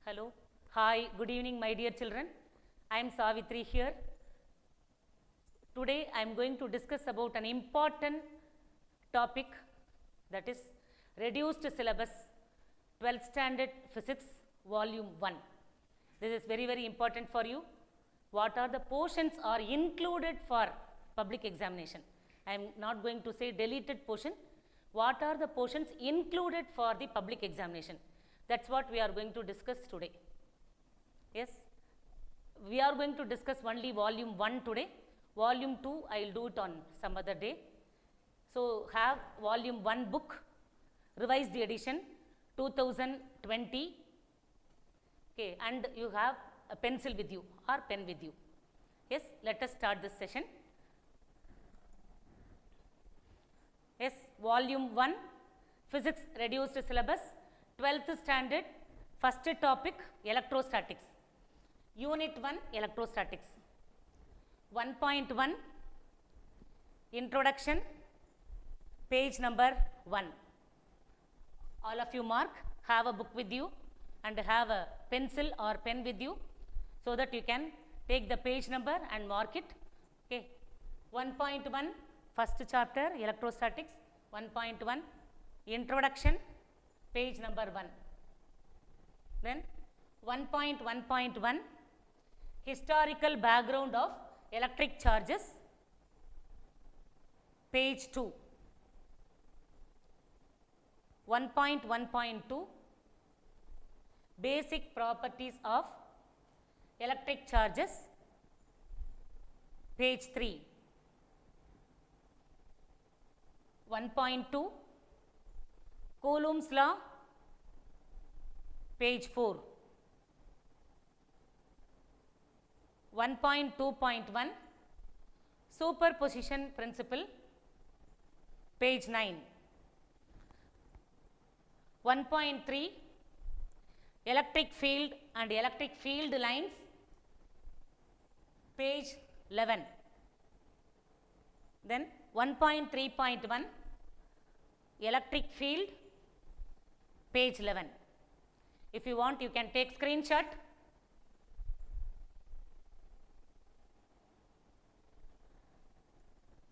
Hello. Hi, good evening my dear children. I am Savitri here. Today I am going to discuss about an important topic, that is reduced syllabus 12th standard physics volume 1. This is very important for you. What are the portions are included for public examination? I am not going to say deleted portion. What are the portions included for the public examination? That's what we are going to discuss today. Yes, we are going to discuss only volume 1 today. Volume 2 I will do it on some other day. So have volume 1 book, revised edition 2020, okay, and you have a pencil with you or pen with you. Yes, let us start this session. Yes, volume 1, physics reduced syllabus, 12th standard, first topic electrostatics, unit 1 electrostatics, 1.1 introduction, page number 1. All of you mark, have a book with you and have a pencil or pen with you so that you can take the page number and mark it. Okay. 1.1 first chapter electrostatics, 1.1 introduction, page number 1. Then 1.1.1 historical background of electric charges, page 2. 1.1.2 basic properties of electric charges, page 3. 1.2 Coulomb's law, page 4. 1.2.1 superposition principle, page 9. 1.3 electric field and electric field lines, page 11. Then 1.3.1 electric field, page 11. If you want, you can take screenshot.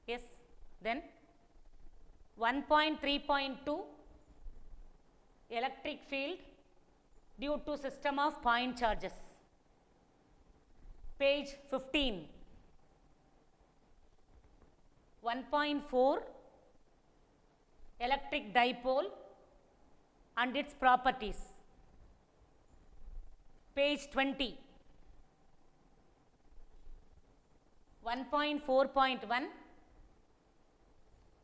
Yes, then 1.3.2 electric field due to system of point charges, page 15. 1.4 electric dipole and its properties, page 20. 1.4.1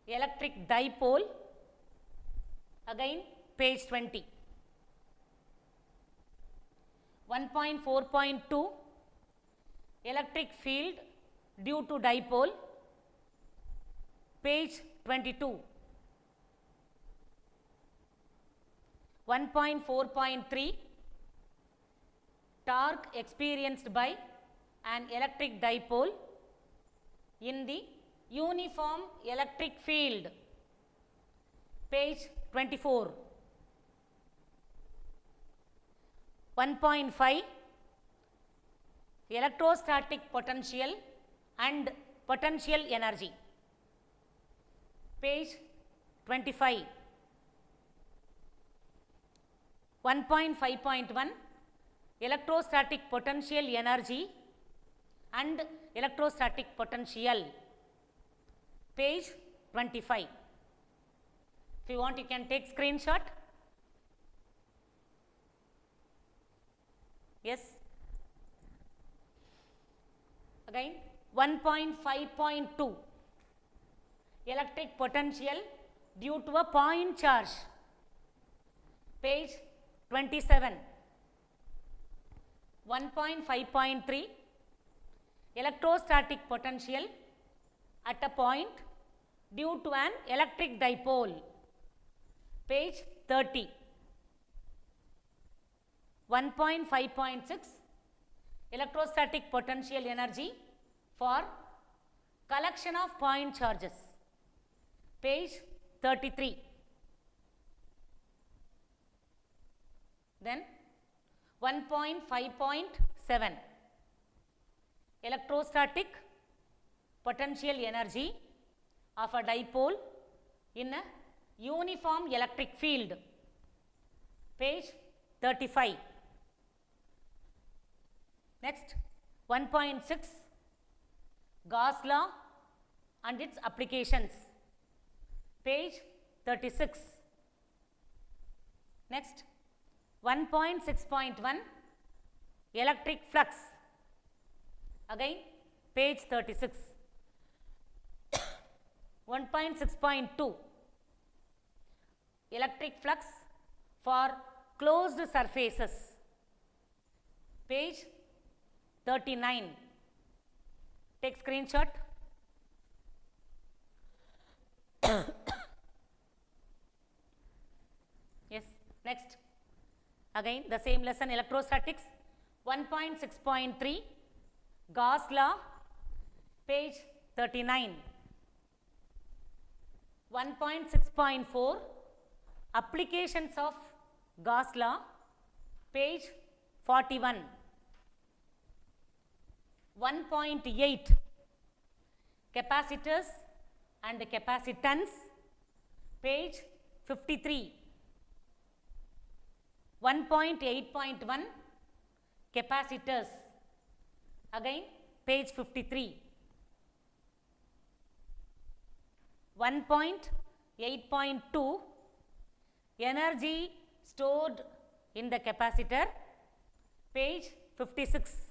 electric dipole, again page 20. 1.4.2 electric field due to dipole, page 22. 1.4.3 torque experienced by an electric dipole in the uniform electric field, page 24. 1.5 electrostatic potential and potential energy, page 25. 1.5.1 electrostatic potential energy and electrostatic potential, page 25. If you want, you can take screenshot. Yes. Again 1.5.2 electric potential due to a point charge, page 27. 1.5.3 electrostatic potential at a point due to an electric dipole, page 30. 1.5.6 electrostatic potential energy for collection of point charges, page 33. Then 1.5.7 electrostatic potential energy of a dipole in a uniform electric field, page 35. Next, 1.6 Gauss law and its applications, page 36. Next, 1.6.1 electric flux, again page 36. 1.6.2 electric flux for closed surfaces, page 39. Take screenshot. Yes. Next, again the same lesson, electrostatics. 1.6.3 Gauss law, page 39. 1.6.4 applications of Gauss law, page 41. 1.8 capacitors and capacitance, page 53. 1.8.1 capacitors, again page 53. 1.8.2 energy stored in the capacitor, page 56.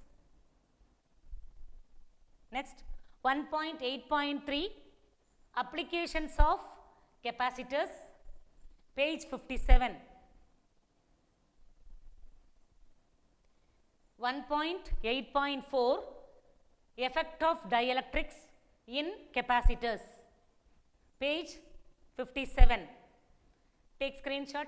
Next, 1.8.3 applications of capacitors, page 57. 1.8.4 effect of dielectrics in capacitors, page 57. Take screenshot.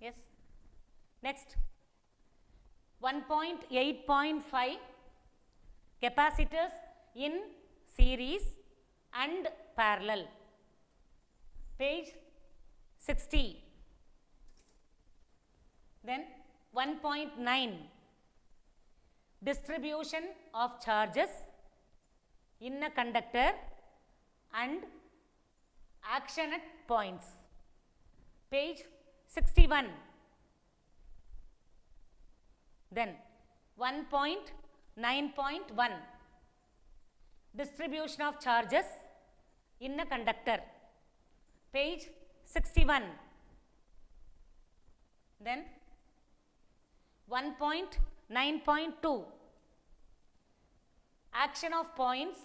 Yes. Next, 1.8.5 capacitors in series and parallel, page 60. Then 1.9 distribution of charges in a conductor and action at points, page 61. Then 1.9.1 distribution of charges in a conductor, page 61. Then 1.9.2 action of points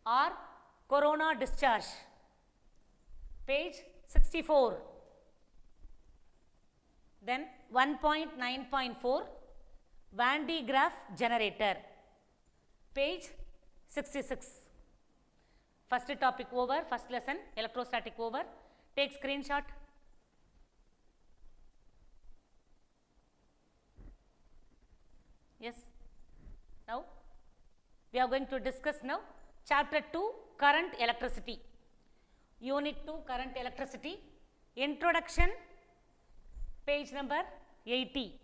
or corona discharge, page 64. Then 1.9.4 Van de Graaff generator, page 66. First topic over, first lesson electrostatic over. Take screenshot. Yes. Now we are going to discuss now chapter 2 current electricity, unit 2 current electricity, introduction, page number 80.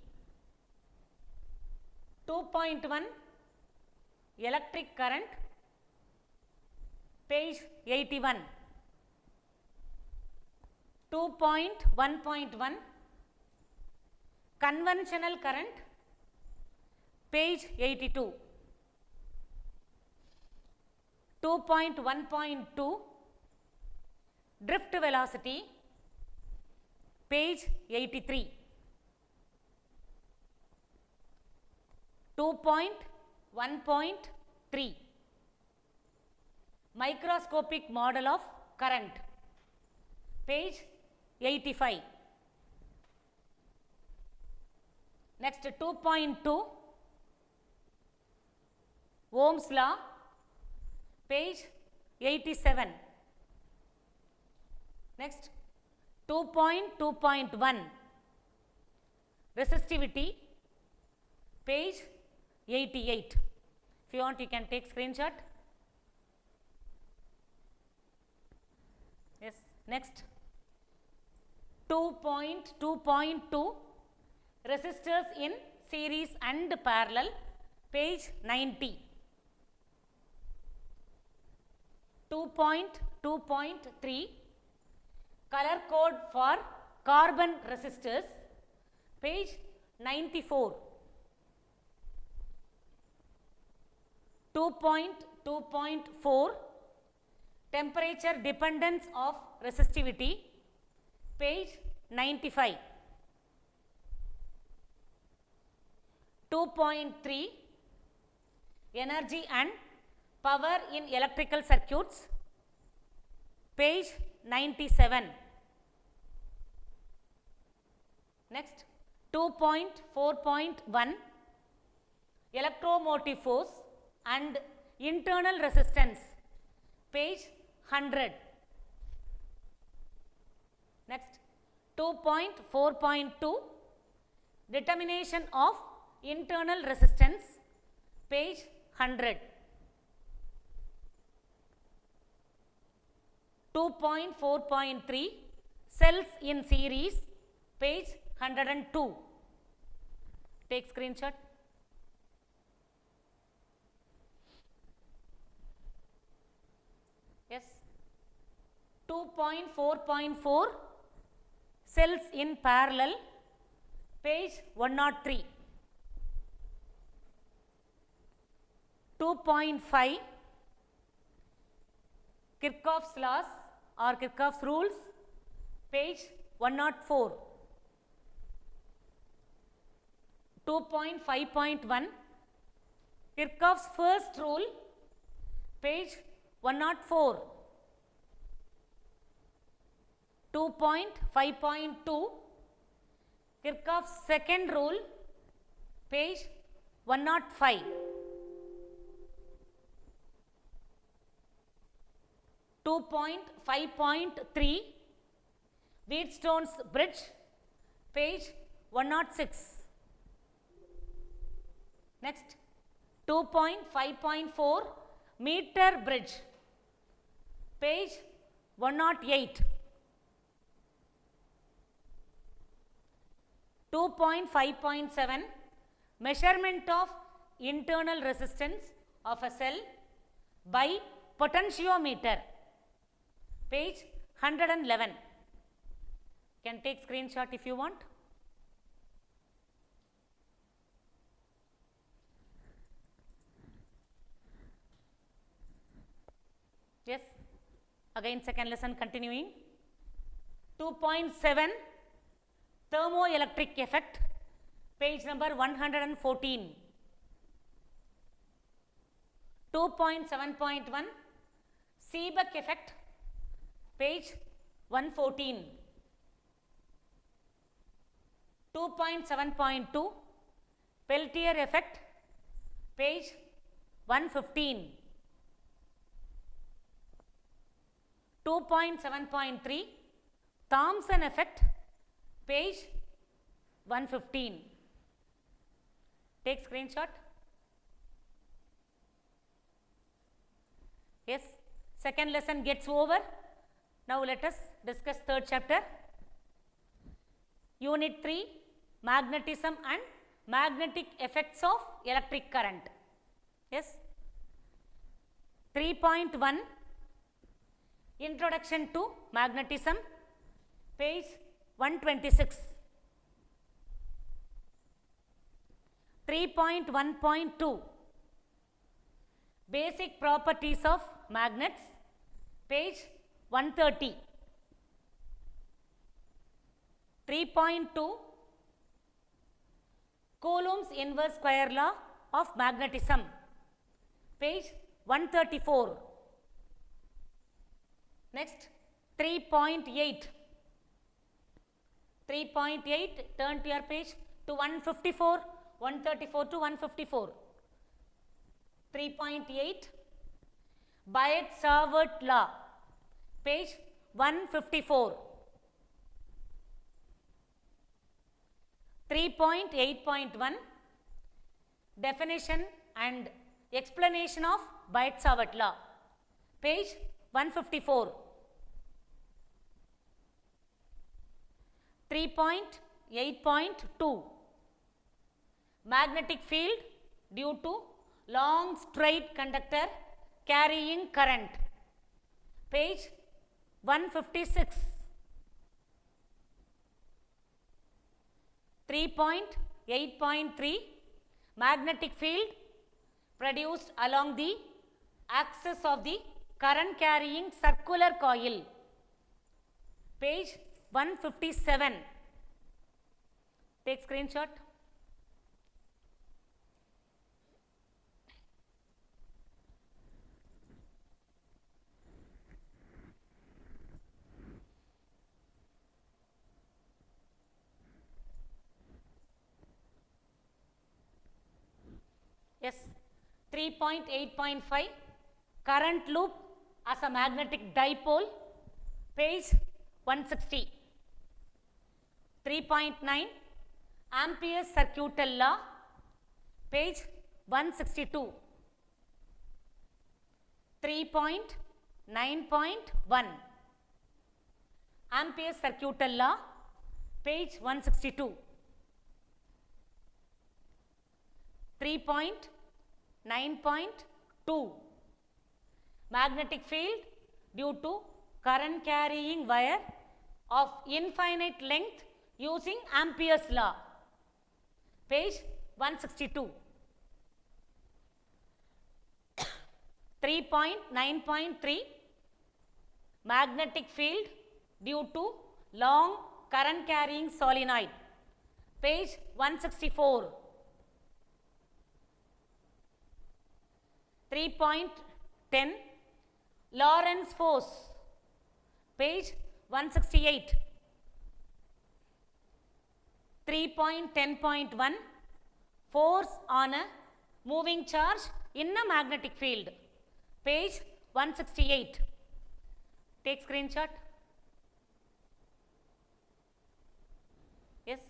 2.1 electric current, page 81. 2.1.1 conventional current, page 82. 2.1.2 drift velocity, page 83. 2.1.3 microscopic model of current, page 85. Next, 2.2 Ohm's law, page 87. Next, 2.2.1 resistivity, page 88. If you want, you can take screenshot. Yes. Next, 2.2 resistors in series and parallel, page 90. 2.2.3 color code for carbon resistors, page 94. 2.2.4 temperature dependence of resistivity, page 95. 2.3 energy and power in electrical circuits, page 97. Next, 2.4.1 electromotive force and internal resistance, page 100. Next, 2.4.2 determination of internal resistance, page 100. 2.4.3 cells in series, page 102. Take screenshot. Yes. 2.4.4 cells in parallel, page 103. 2.5 Kirchhoff's laws or Kirchhoff's rules, page 104. 2.5.1 Kirchhoff's first rule, page 104. 2.5.2 Kirchhoff's second rule, page 105. 2.5.3 Wheatstone's bridge, page 106. Next, 2.5.4 meter bridge, page 108. 2.5.7 measurement of internal resistance of a cell by potentiometer, page 111. Can take screenshot if you want. Yes, again second lesson continuing. 2.7 thermoelectric effect, page number 114. 2.7.1 Seebeck effect, page 114. 2.7.2 Peltier effect, page 115. 2.7.3 Thomson effect, page 115. Take screenshot. Yes, second lesson gets over. Now let us discuss third chapter. Unit 3, magnetism and magnetic effects of electric current. Yes. 3.1 Introduction to magnetism, page 126. 3.1.2 Basic properties of magnets, page 130. 3.2 Coulomb's inverse square law of magnetism, page 134. Next, 3.8. 3.8, turn to your page to 154, 134 to 154. 3.8 Biot-Savart law, page 154. 3.8.1 Definition and explanation of Biot-Savart law, page 154. 3.8.2 magnetic field due to long straight conductor carrying current, page 156. 3.8.3 magnetic field produced along the axis of the current carrying circular coil, page 157. Take screenshot. Yes, 3.8.5 current loop as a magnetic dipole, page 160. 3.9 Ampere's circuital law, page 162. 3.9.1 Ampere's circuital law, page 162. 3.9.2 magnetic field due to current carrying wire of infinite length using Ampere's law, page 162. 3.9.3 magnetic field due to long current carrying solenoid, page 164. 3.10 Lorentz force, page 168. 3.10.1 force on a moving charge in a magnetic field, page 168. Take screenshot. Yes,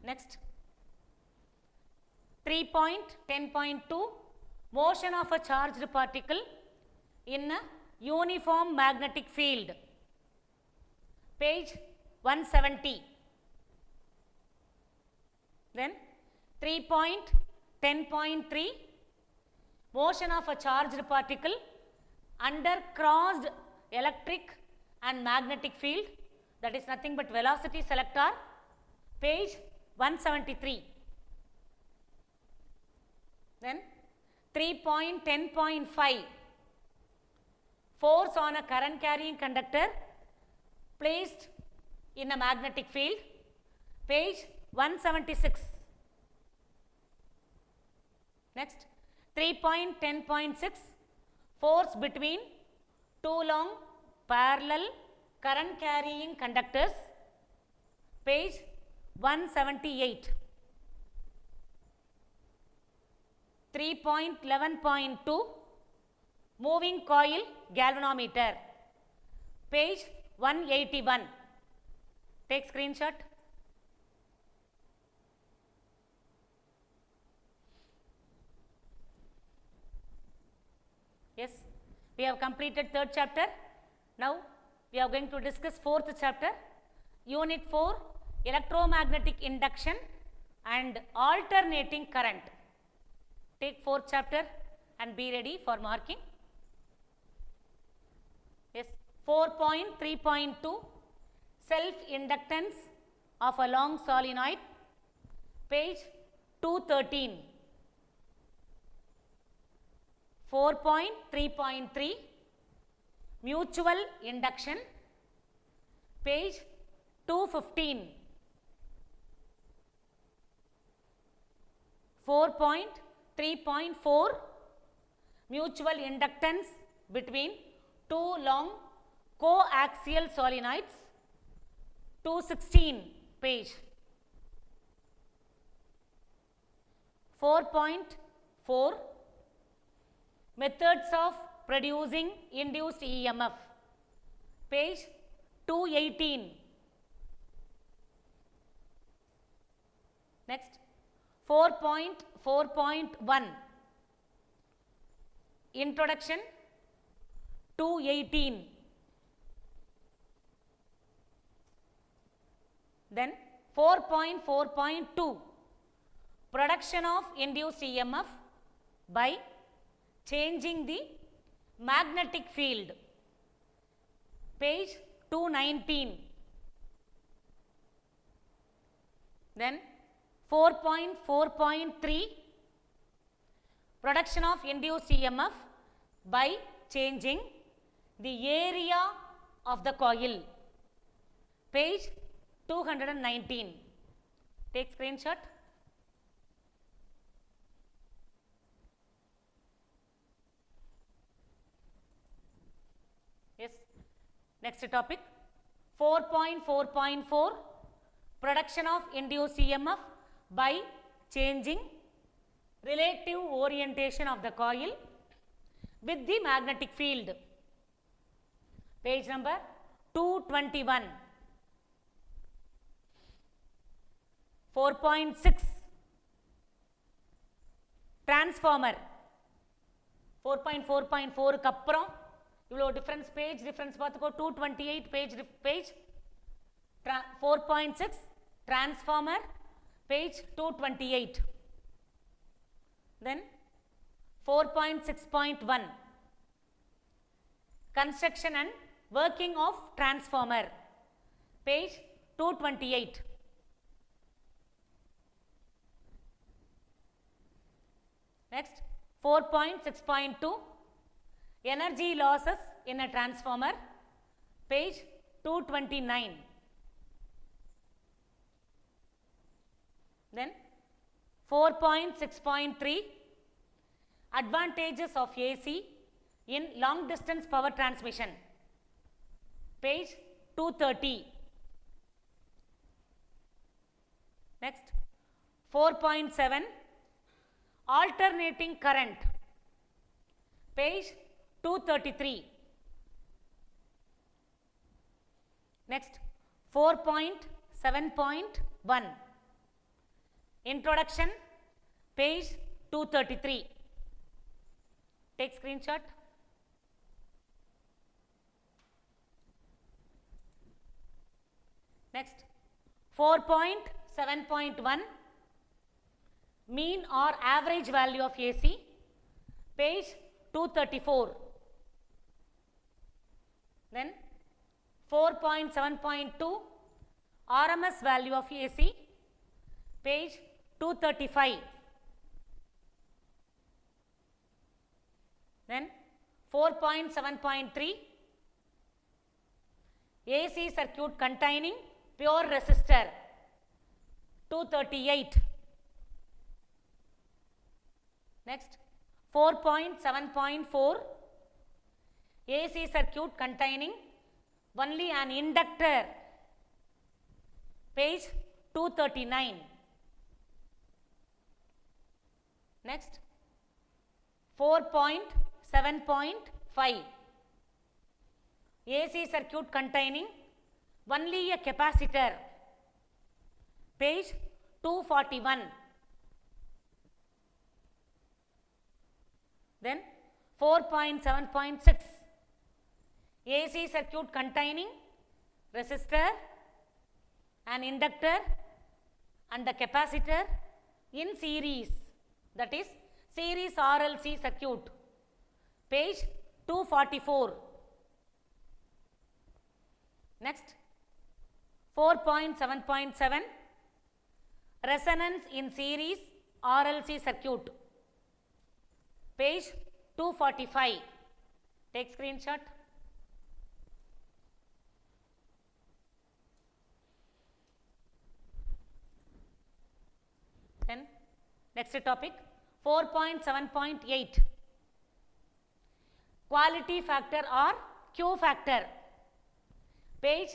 next. 3.10.2 motion of a charged particle in a uniform magnetic field, page 170. Then 3.10.3 motion of a charged particle under crossed electric and magnetic field, that is nothing but velocity selector, page 173. Then 3.10.5 force on a current carrying conductor placed in a magnetic field, page 176. Next, 3.10.6 force between two long parallel current carrying conductors, page 178. 3.11.2 moving coil galvanometer, page 181. Take screenshot. Yes, we have completed third chapter. Now we are going to discuss fourth chapter, unit 4, electromagnetic induction and alternating current. Take fourth chapter and be ready for marking. Yes, 4.3.2 self inductance of a long solenoid, page 213. 4.3.3 mutual induction, page 215. 4.3.4 mutual inductance between two long coaxial solenoids, 216 page. 4.4 methods of producing induced EMF, page 218. Next, 4.4.1 introduction, 218. Then 4.4.2, production of induced EMF by changing the magnetic field, page 219. Then 4.4.3, production of induced EMF by changing the area of the coil, page 219. Take screenshot. Yes. Next topic, 4.4.4, production of induced EMF by changing relative orientation of the coil with the magnetic field, page number 221. 4.6, transformer. 4.4.4 க்கு அப்புறம் இவ்வளோ difference, page difference பார்த்துக்கோ. 228 page 4.6 transformer, page 228. Then 4.6.1, construction and working of transformer, page 228. Next 4.6.2, energy losses in a transformer, page 229. Then 4.6.3, advantages of AC in long distance power transmission, page 230. Next 4.7, alternating current, page 233. Next 4.7.1, introduction, page 233. Take screenshot. Next 4.7.1, mean or average value of AC, page 234. Then 4.7.2, RMS value of AC, page 235. Then 4.7.3, AC circuit containing pure resistor, 238. Next 4.7.4, AC circuit containing only an inductor, page 239. Next 4.7.5, AC circuit containing only a capacitor, page 241. Then 4.7.6, AC circuit containing resistor, an inductor and a capacitor in series, that is series RLC circuit, page 244. Next 4.7.7, resonance in series RLC circuit, page 245. Take screenshot. Then next topic, 4.7.8, quality factor or Q factor, page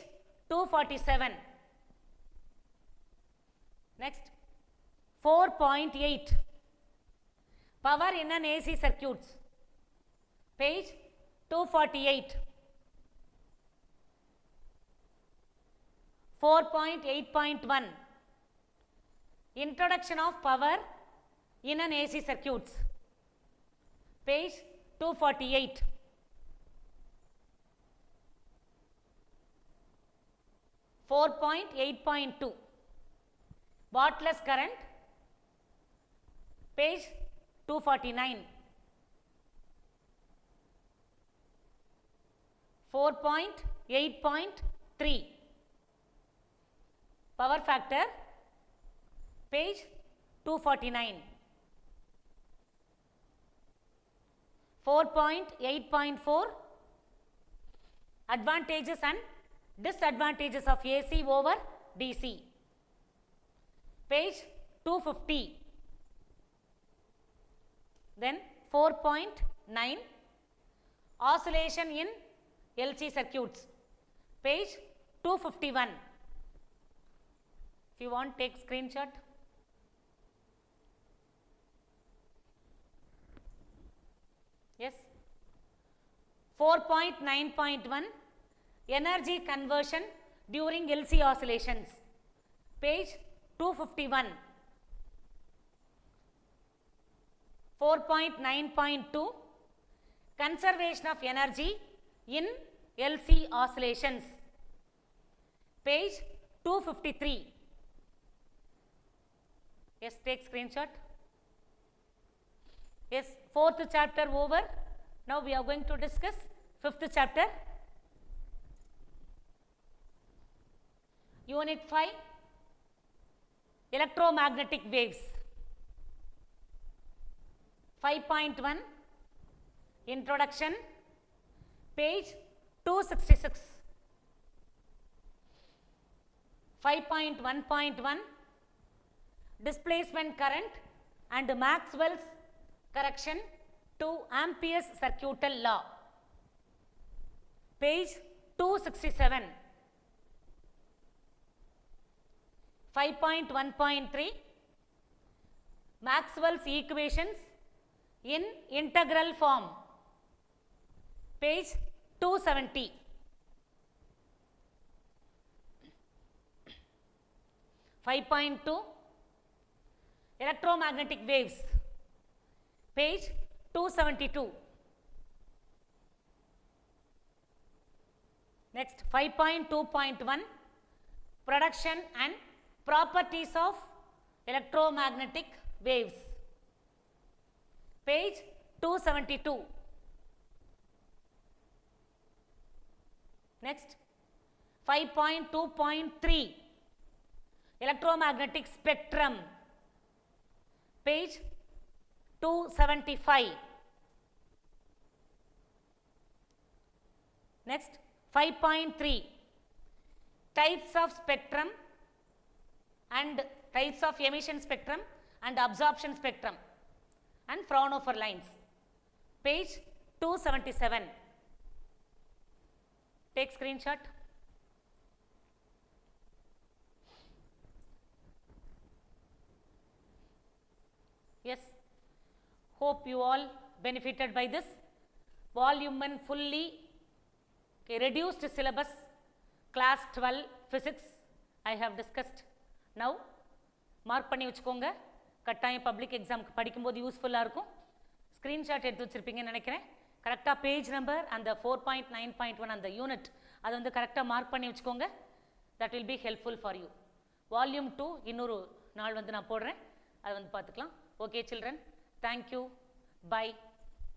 247. Next 4.8, power in an AC circuits, page 248. 4.8.1, introduction of power in an AC circuits, page 248. 4.8.2 Bartlett's current, page 249. 4.8.3 power factor, page 249. 4.8.4 advantages and disadvantages of AC over DC, page 250. Then 4.9 oscillation in LC circuits, page 251. If you want, take screenshot. Yes. 4.9.1 energy conversion during LC oscillations, page 251. 4.9.2 conservation of energy in LC oscillations, page 253. Yes, take screenshot. Yes, fourth chapter over. Now we are going to discuss fifth chapter. Unit 5, electromagnetic waves. 5.1 introduction, page 266. 5.1.1 displacement current and Maxwell's correction to Ampere's circuital law, page 267. 5.1.3 Maxwell's equations in integral form, page 270. 5.2 electromagnetic waves, page 272. Next, 5.2.1 production and properties of electromagnetic waves, page 272. Next, 5.2.3 electromagnetic spectrum, page 275. Next, 5.3 types of spectrum and types of emission spectrum and absorption spectrum and Fraunhofer lines, page 277. Take screenshot. Yes, hope you all benefited by this. Volume 1 fully reduced syllabus, class 12 physics I have discussed. Now mark பண்ணி வச்சுக்கோங்க, கட்டாயம் public எக்ஸாமுக்கு படிக்கும்போது யூஸ்ஃபுல்லாக இருக்கும். Screenshot எடுத்து வச்சுருப்பீங்கன்னு நினைக்கிறேன். கரெக்டாக பேஜ் நம்பர் அந்த 4.9.1 அந்த யூனிட் அதை வந்து கரெக்டாக மார்க் பண்ணி வச்சுக்கோங்க. That will be helpful for you. Volume 2 இன்னொரு நாள் வந்து நான் போடுறேன், அதை வந்து பார்த்துக்கலாம். Okay children, thank you, by.